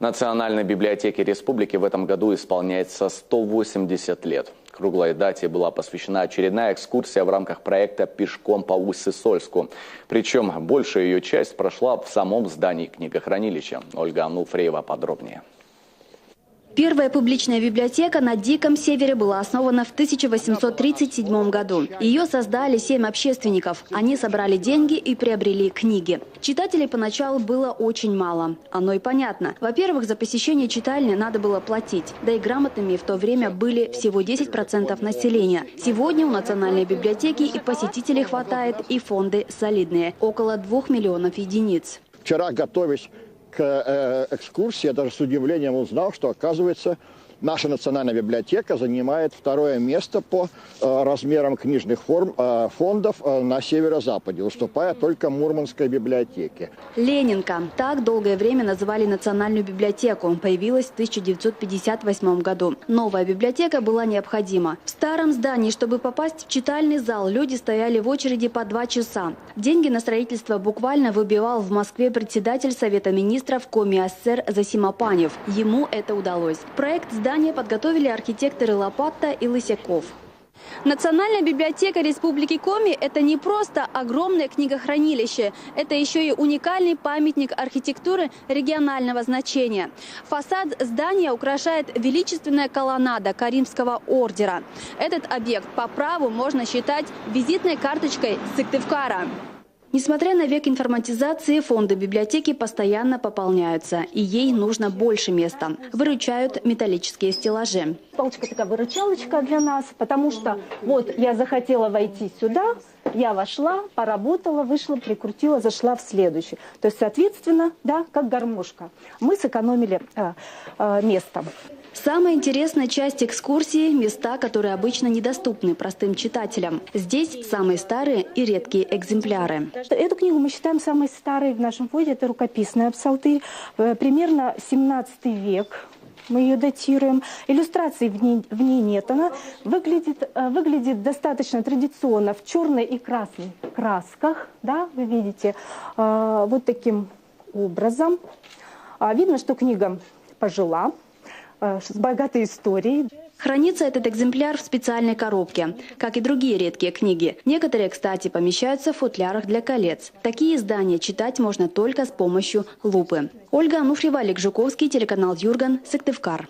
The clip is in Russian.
Национальной библиотеке республики в этом году исполняется 180 лет. Круглой дате была посвящена очередная экскурсия в рамках проекта «Пешком по Усть-Сысольску». Причем большая ее часть прошла в самом здании книгохранилища. Ольга Ануфриева подробнее. Первая публичная библиотека на Диком Севере была основана в 1837 году. Ее создали 7 общественников. Они собрали деньги и приобрели книги. Читателей поначалу было очень мало. Оно и понятно. Во-первых, за посещение читальни надо было платить. Да и грамотными в то время были всего 10% населения. Сегодня у Национальной библиотеки и посетителей хватает, и фонды солидные. Около 2 миллионов единиц. Вчера, готовясь к экскурсии, я даже с удивлением узнал, что, оказывается, наша национальная библиотека занимает 2-е место по размерам книжных фондов на северо-западе, уступая только Мурманской библиотеке. Ленинка. Так долгое время называли Национальную библиотеку. Появилась в 1958 году. Новая библиотека была необходима. В старом здании, чтобы попасть в читальный зал, люди стояли в очереди по 2 часа. Деньги на строительство буквально выбивал в Москве председатель Совета министров Коми СССР Зосим Апанев. Ему это удалось. Проект здания подготовили архитекторы Лопатта и Лысяков. Национальная библиотека Республики Коми – это не просто огромное книгохранилище, это еще и уникальный памятник архитектуры регионального значения. Фасад здания украшает величественная колоннада Каримского ордера. Этот объект по праву можно считать визитной карточкой Сыктывкара. Несмотря на век информатизации, фонды библиотеки постоянно пополняются, и ей нужно больше места. Выручают металлические стеллажи. Палочка такая выручалочка для нас, потому что вот я захотела войти сюда, я вошла, поработала, вышла, прикрутила, зашла в следующий. То есть, соответственно, да, как гармошка. Мы сэкономили место. Самая интересная часть экскурсии – места, которые обычно недоступны простым читателям. Здесь самые старые и редкие экземпляры. Эту книгу мы считаем самой старой в нашем фонде. Это рукописная псалтырь. Примерно 17 век. Мы ее датируем. Иллюстраций в ней нет. Она выглядит достаточно традиционно в черной и красной красках. Да, вы видите, вот таким образом. Видно, что книга пожила, с богатой историей. Хранится этот экземпляр в специальной коробке, как и другие редкие книги. Некоторые, кстати, помещаются в футлярах для колец. Такие издания читать можно только с помощью лупы. Ольга Ануфриева, Олег Жуковский, телеканал Юрган, Сыктывкар.